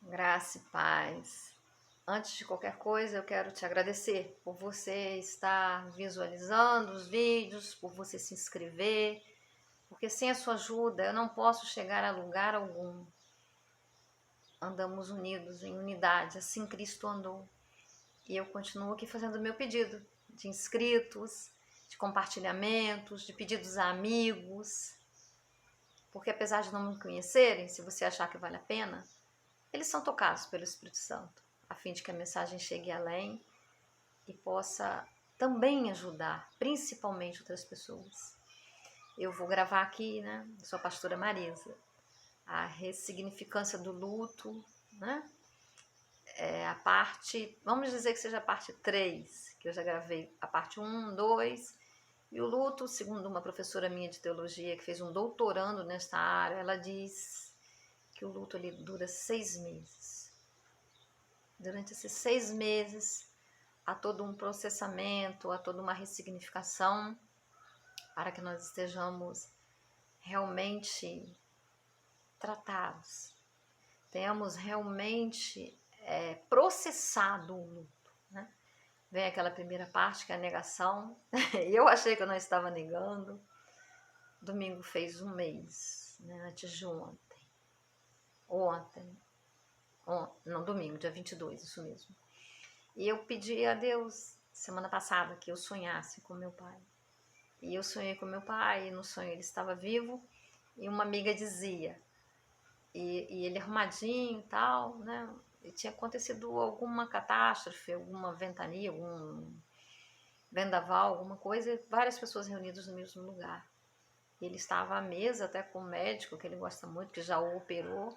Graça e paz. Antes de qualquer coisa, eu quero te agradecer por você estar visualizando os vídeos, por você se inscrever, porque sem a sua ajuda eu não posso chegar a lugar algum. Andamos unidos em unidade, assim Cristo andou. E eu continuo aqui fazendo o meu pedido de inscritos, de compartilhamentos, de pedidos a amigos, porque apesar de não me conhecerem, se você achar que vale a pena, eles são tocados pelo Espírito Santo, a fim de que a mensagem chegue além e possa também ajudar, principalmente outras pessoas. Eu vou gravar aqui, né, sou a pastora Marisa, a ressignificância do luto, né, a parte, vamos dizer que seja a parte 3, que eu já gravei a parte 1, 2, e o luto, segundo uma professora minha de teologia que fez um doutorando nesta área, ela diz que o luto ele dura 6 meses. Durante esses 6 meses, há todo um processamento, há toda uma ressignificação para que nós estejamos realmente tratados, tenhamos realmente processado o luto, né? Vem aquela primeira parte que é a negação, e eu achei que eu não estava negando. Domingo fez um mês, né? Antes de não, domingo, dia 22, isso mesmo. E eu pedi a Deus, semana passada, que eu sonhasse com meu pai. E eu sonhei com meu pai, e no sonho ele estava vivo, e uma amiga dizia, e ele arrumadinho e tal, né? E tinha acontecido alguma catástrofe, alguma ventania, algum vendaval, alguma coisa, e várias pessoas reunidas no mesmo lugar. E ele estava à mesa até com o médico, que ele gosta muito, que já o operou,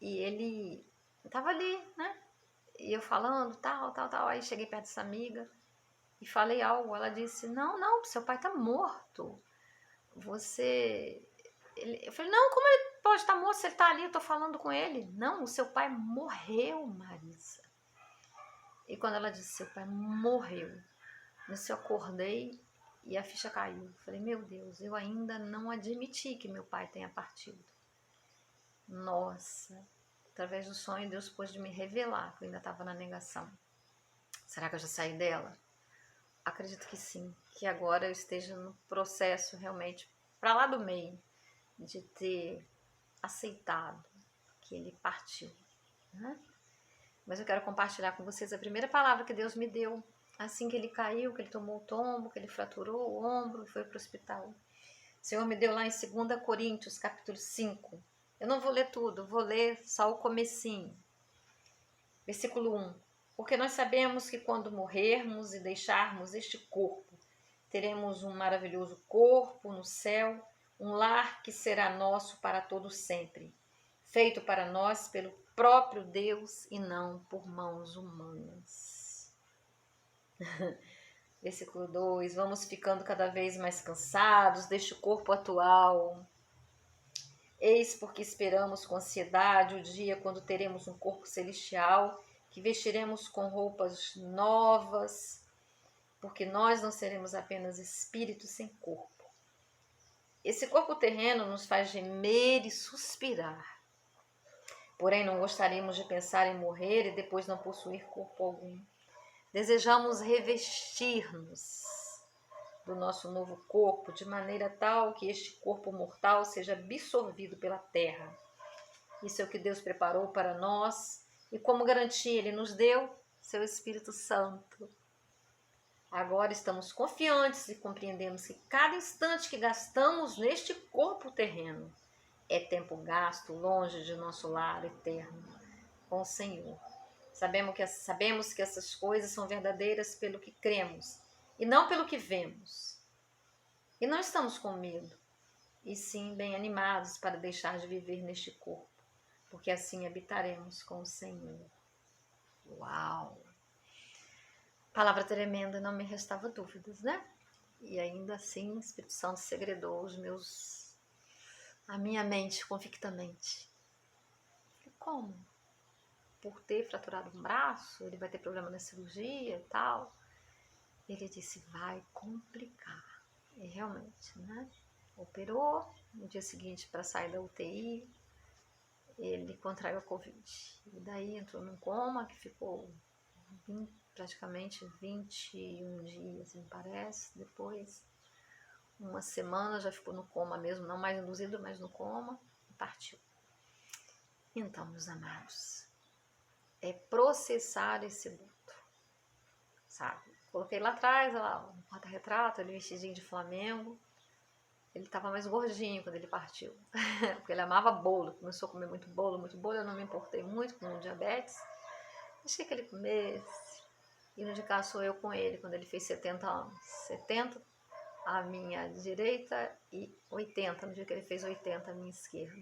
e ele estava ali, né? E eu falando, tal. Aí cheguei perto dessa amiga e falei algo. Ela disse, não, seu pai tá morto. Eu falei, não, como ele pode estar morto se ele tá ali, eu tô falando com ele. Não, o seu pai morreu, Marisa. E quando ela disse, seu pai morreu, nisso eu acordei e a ficha caiu. Eu falei, meu Deus, eu ainda não admiti que meu pai tenha partido. Nossa, através do sonho Deus pôde me revelar que eu ainda estava na negação. Será que eu já saí dela? Acredito que sim, que agora eu esteja no processo realmente para lá do meio, de ter aceitado que ele partiu, né? Mas eu quero compartilhar com vocês a primeira palavra que Deus me deu assim que ele caiu, que ele tomou o tombo, que ele fraturou o ombro e foi para o hospital. O Senhor me deu lá em 2 Coríntios, capítulo 5. Eu não vou ler tudo, vou ler só o comecinho. Versículo 1. Porque nós sabemos que quando morrermos e deixarmos este corpo, teremos um maravilhoso corpo no céu, um lar que será nosso para todo sempre, feito para nós pelo próprio Deus e não por mãos humanas. Versículo 2. Vamos ficando cada vez mais cansados deste corpo atual. Eis porque esperamos com ansiedade o dia quando teremos um corpo celestial, que vestiremos com roupas novas, porque nós não seremos apenas espírito sem corpo. Esse corpo terreno nos faz gemer e suspirar. Porém, não gostaríamos de pensar em morrer e depois não possuir corpo algum. Desejamos revestir-nos do nosso novo corpo de maneira tal que este corpo mortal seja absorvido pela terra. Isso é o que Deus preparou para nós e como garantia Ele nos deu seu Espírito Santo. Agora estamos confiantes e compreendemos que cada instante que gastamos neste corpo terreno é tempo gasto longe de nosso lar eterno com o Senhor. Sabemos que essas coisas são verdadeiras pelo que cremos e não pelo que vemos. E não estamos com medo, e sim bem animados para deixar de viver neste corpo, porque assim habitaremos com o Senhor. Uau! Palavra tremenda, não me restava dúvidas, né? E ainda assim o Espírito Santo segredou a minha mente convictamente. Como? Por ter fraturado um braço, ele vai ter problema na cirurgia e tal. Ele disse, vai complicar. E realmente, né? Operou, no dia seguinte para sair da UTI, ele contraiu a Covid. E daí entrou num coma que ficou praticamente 21 dias, me parece. Depois, uma semana já ficou no coma mesmo, não mais induzido, mas no coma, e partiu. Então, meus amados, é processar esse luto, sabe? Coloquei lá atrás, lá, um porta-retrato, ele vestidinho de Flamengo. Ele estava mais gordinho quando ele partiu, porque ele amava bolo, começou a comer muito bolo, eu não me importei muito com o diabetes, deixei que ele comesse, e no de cá sou eu com ele, quando ele fez 70 anos, 70 à minha direita e 80, no dia que ele fez 80 à minha esquerda.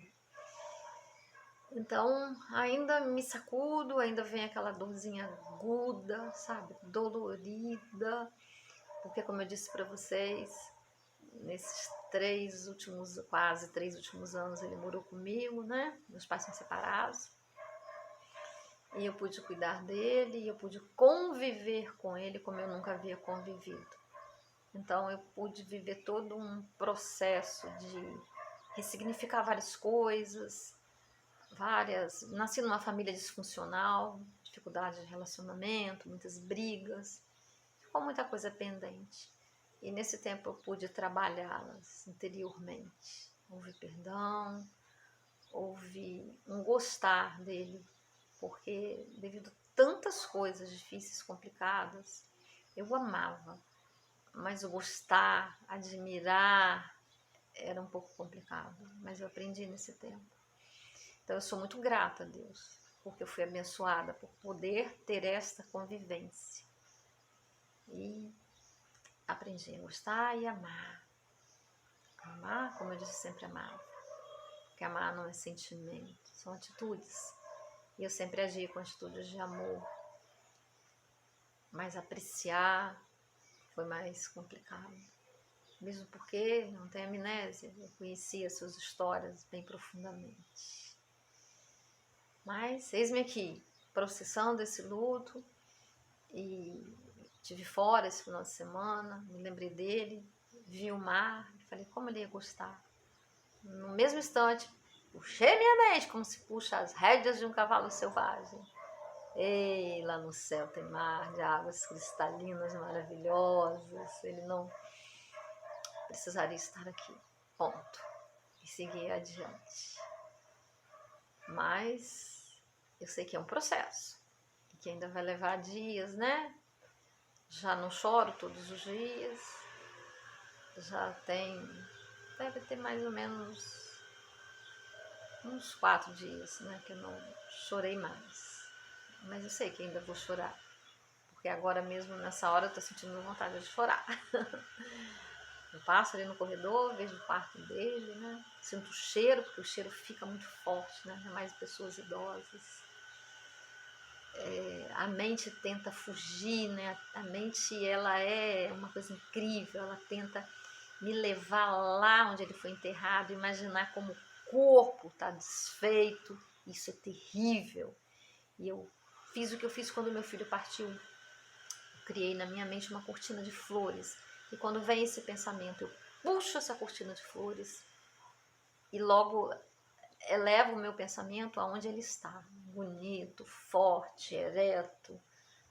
Então, ainda me sacudo, ainda vem aquela dorzinha aguda, sabe, dolorida, porque como eu disse para vocês, nesses quase três últimos anos ele morou comigo, né? Meus pais são separados. E eu pude cuidar dele, e eu pude conviver com ele como eu nunca havia convivido. Então eu pude viver todo um processo de ressignificar várias coisas, nasci numa família disfuncional, dificuldade de relacionamento, muitas brigas, ficou muita coisa pendente. E nesse tempo eu pude trabalhá-las interiormente. Houve perdão, houve um gostar dele, porque devido a tantas coisas difíceis, complicadas, eu amava, mas o gostar, admirar, era um pouco complicado, mas eu aprendi nesse tempo. Então eu sou muito grata a Deus, porque eu fui abençoada por poder ter esta convivência. E aprendi a gostar e amar. Amar, como eu disse, sempre amava. Porque amar não é sentimento, são atitudes. E eu sempre agi com atitudes de amor. Mas apreciar foi mais complicado. Mesmo porque não tenho amnésia, eu conhecia suas histórias bem profundamente. Mas eis-me aqui, processando esse luto, e estive fora esse final de semana, me lembrei dele, vi o mar, falei como ele ia gostar. No mesmo instante, puxei minha mente, como se puxa as rédeas de um cavalo selvagem. Ei, lá no céu tem mar de águas cristalinas maravilhosas, ele não precisaria estar aqui, ponto. E seguir adiante. Mas eu sei que é um processo, que ainda vai levar dias, né? Já não choro todos os dias, deve ter mais ou menos uns 4 dias, né, que eu não chorei mais. Mas eu sei que ainda vou chorar, porque agora mesmo nessa hora eu tô sentindo vontade de chorar. Eu passo ali no corredor, vejo o quarto dele, né, sinto o cheiro, porque o cheiro fica muito forte, né, ainda mais pessoas idosas. A mente tenta fugir, né, a mente ela é uma coisa incrível, ela tenta me levar lá onde ele foi enterrado, imaginar como o corpo está desfeito, isso é terrível. E eu fiz o que eu fiz quando meu filho partiu, eu criei na minha mente uma cortina de flores, e quando vem esse pensamento, eu puxo essa cortina de flores e logo elevo o meu pensamento aonde ele está, bonito, forte, ereto,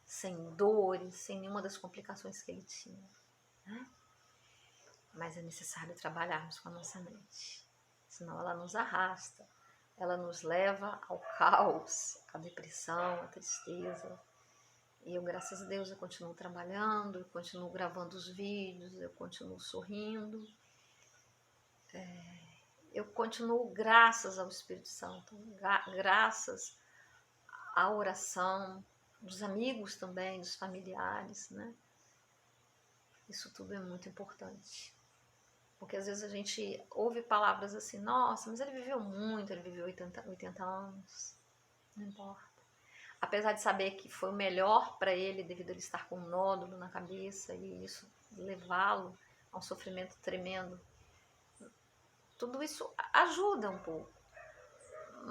sem dores, sem nenhuma das complicações que ele tinha, né? Mas é necessário trabalharmos com a nossa mente, senão ela nos arrasta, ela nos leva ao caos, à depressão, à tristeza. E eu, graças a Deus, eu continuo trabalhando, eu continuo gravando os vídeos, eu continuo sorrindo, eu continuo graças ao Espírito Santo, graças à oração, dos amigos também, dos familiares, né? Isso tudo é muito importante. Porque às vezes a gente ouve palavras assim, nossa, mas ele viveu muito, ele viveu 80 anos, não importa. Apesar de saber que foi o melhor para ele devido a ele estar com um nódulo na cabeça e isso levá-lo a um sofrimento tremendo, tudo isso ajuda um pouco,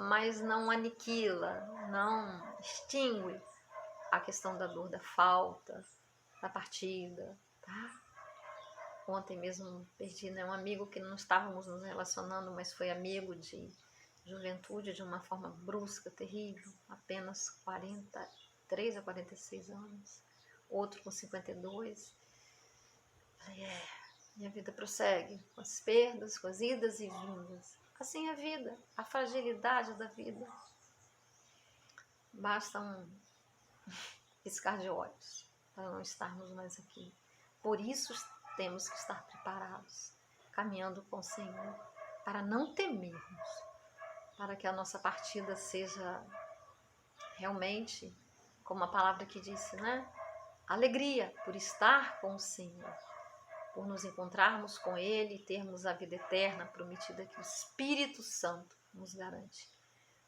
mas não aniquila, não extingue a questão da dor, da falta, da partida, tá? Ontem mesmo perdi, né, um amigo que não estávamos nos relacionando, mas foi amigo de juventude de uma forma brusca, terrível, apenas 43 a 46 anos, outro com 52. Falei, minha vida prossegue, com as perdas, com as idas e vindas. Assim é a vida, a fragilidade da vida. Basta um piscar de olhos para não estarmos mais aqui. Por isso temos que estar preparados, caminhando com o Senhor, para não temermos, para que a nossa partida seja realmente, como a palavra que disse, né? Alegria por estar com o Senhor, por nos encontrarmos com Ele e termos a vida eterna prometida que o Espírito Santo nos garante.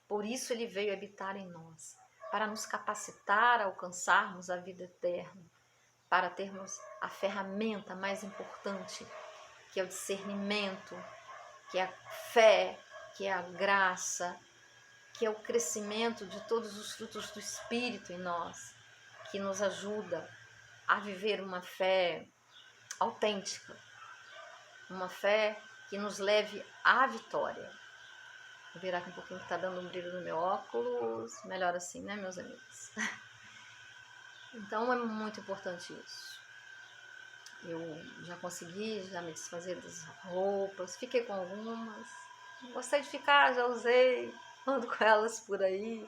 Por isso Ele veio habitar em nós, para nos capacitar a alcançarmos a vida eterna, para termos a ferramenta mais importante, que é o discernimento, que é a fé, que é a graça, que é o crescimento de todos os frutos do Espírito em nós, que nos ajuda a viver uma fé autêntica, uma fé que nos leve à vitória. Vou virar aqui um pouquinho que está dando um brilho no meu óculos, melhor assim, né, meus amigos? Então é muito importante isso. Eu já consegui me desfazer das roupas, fiquei com algumas, gostei de ficar, já usei, ando com elas por aí.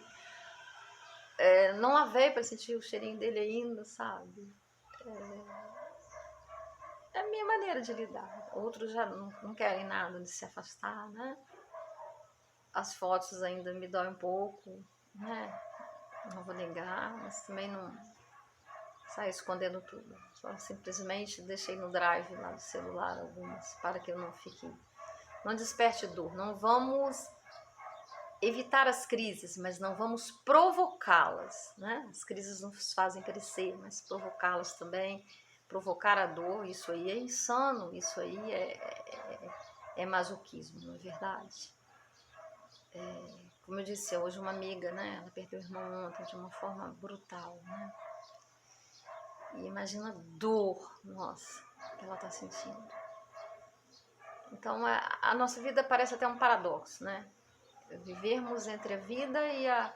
Não lavei para sentir o cheirinho dele ainda, sabe? É a minha maneira de lidar. Outros já não querem nada de se afastar, né? As fotos ainda me doem um pouco, né? Não vou negar, mas também não saio escondendo tudo. Só simplesmente deixei no drive lá do celular algumas, para que eu não desperte dor. Não vamos evitar as crises, mas não vamos provocá-las, né? As crises nos fazem crescer, mas provocá-las também, provocar a dor, isso aí é insano, isso aí é masoquismo, não é verdade? Como eu disse, hoje uma amiga, né? Ela perdeu o irmão ontem de uma forma brutal, né? E imagina a dor, nossa, que ela está sentindo. Então a nossa vida parece até um paradoxo, né? Vivermos entre a vida e a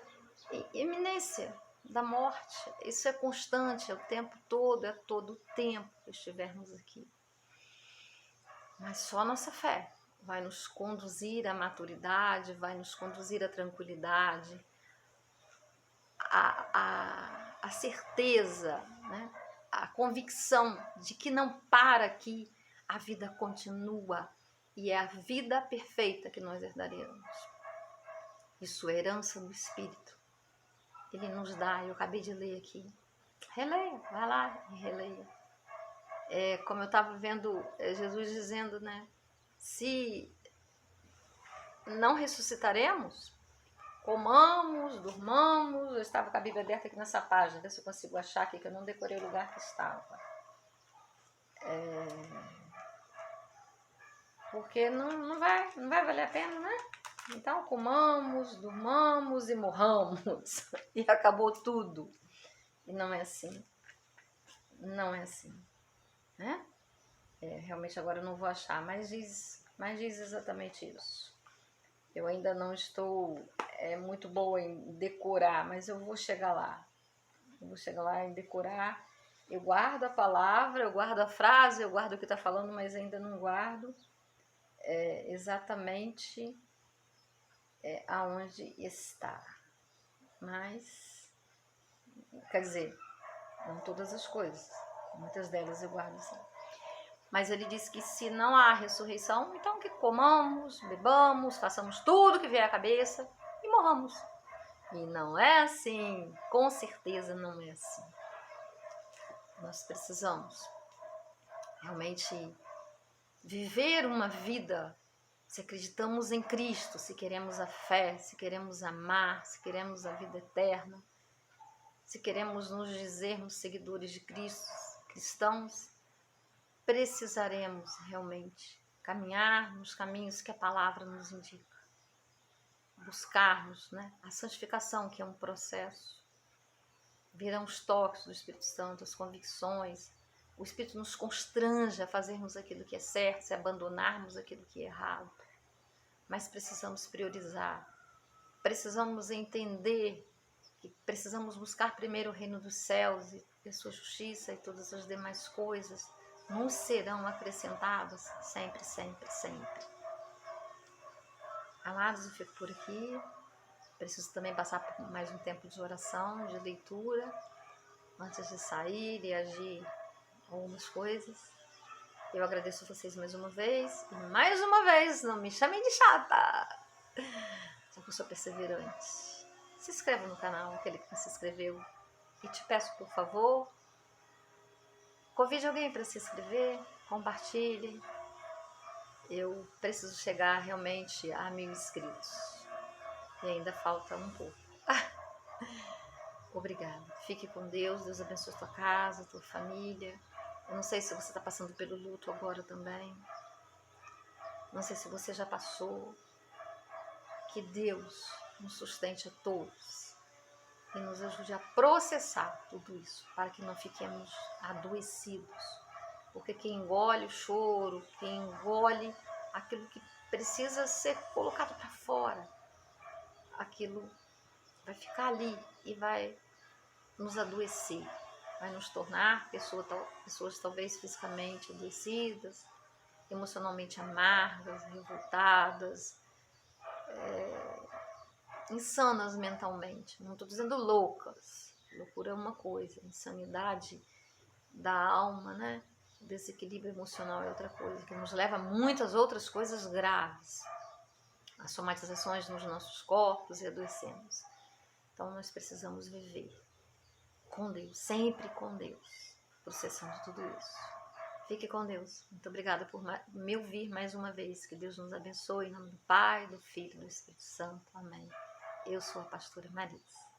iminência da morte. Isso é constante, é o tempo todo, é todo o tempo que estivermos aqui. Mas só a nossa fé vai nos conduzir à maturidade, vai nos conduzir à tranquilidade, à certeza, né? A convicção de que não para aqui, a vida continua e é a vida perfeita que nós herdaremos. Isso é herança do Espírito. Ele nos dá, eu acabei de ler aqui. Releia, vai lá e releia. Como eu estava vendo Jesus dizendo, né? Se não ressuscitaremos, comamos, durmamos. Eu estava com a Bíblia aberta aqui nessa página, ver se eu consigo achar aqui, que eu não decorei o lugar que estava. Porque não vai valer a pena, né? Então, comamos, durmamos e morramos. E acabou tudo. E não é assim. Não é assim. Né? Realmente agora eu não vou achar, mas diz exatamente isso. Eu ainda não estou muito boa em decorar, mas eu vou chegar lá. Eu vou chegar lá em decorar. Eu guardo a palavra, eu guardo a frase, eu guardo o que está falando, mas ainda não guardo exatamente aonde está. Mas, quer dizer, não todas as coisas. Muitas delas eu guardo assim. Mas ele disse que se não há ressurreição, então que comamos, bebamos, façamos tudo que vier à cabeça e morramos. E não é assim, com certeza não é assim. Nós precisamos realmente viver uma vida, se acreditamos em Cristo, se queremos a fé, se queremos amar, se queremos a vida eterna, se queremos nos dizermos seguidores de Cristo, cristãos, precisaremos realmente caminhar nos caminhos que a palavra nos indica. Buscarmos, né, a santificação, que é um processo. Virão os toques do Espírito Santo, as convicções. O Espírito nos constrange a fazermos aquilo que é certo, se abandonarmos aquilo que é errado. mas precisamos priorizar. Precisamos entender que precisamos buscar primeiro o reino dos céus e a sua justiça, e todas as demais coisas nos serão acrescentadas sempre, sempre, sempre. Amados, eu fico por aqui. Preciso também passar por mais um tempo de oração, de leitura, antes de sair e agir algumas coisas. Eu agradeço a vocês mais uma vez. E mais uma vez, não me chamem de chata, só que eu sou perseverante. Se inscreva no canal, aquele que não se inscreveu. E te peço, por favor, convide alguém para se inscrever, compartilhe. Eu preciso chegar realmente a 1000 inscritos. E ainda falta um pouco. Obrigada. Fique com Deus. Deus abençoe a tua casa, a tua família. Eu não sei se você está passando pelo luto agora também. Não sei se você já passou. Que Deus nos sustente a todos e nos ajude a processar tudo isso, para que não fiquemos adoecidos. Porque quem engole o choro, quem engole aquilo que precisa ser colocado para fora, aquilo vai ficar ali e vai nos adoecer, vai nos tornar pessoas talvez fisicamente adoecidas, emocionalmente amargas, revoltadas, insanas mentalmente. Não estou dizendo loucas, loucura é uma coisa, insanidade da alma, né? Desequilíbrio emocional é outra coisa, que nos leva a muitas outras coisas graves, as somatizações nos nossos corpos e adoecemos. Então nós precisamos viver com Deus, sempre com Deus, processando tudo isso. Fique com Deus. Muito obrigada por me ouvir mais uma vez. Que Deus nos abençoe. Em nome do Pai, do Filho e do Espírito Santo. Amém. Eu sou a pastora Marisa.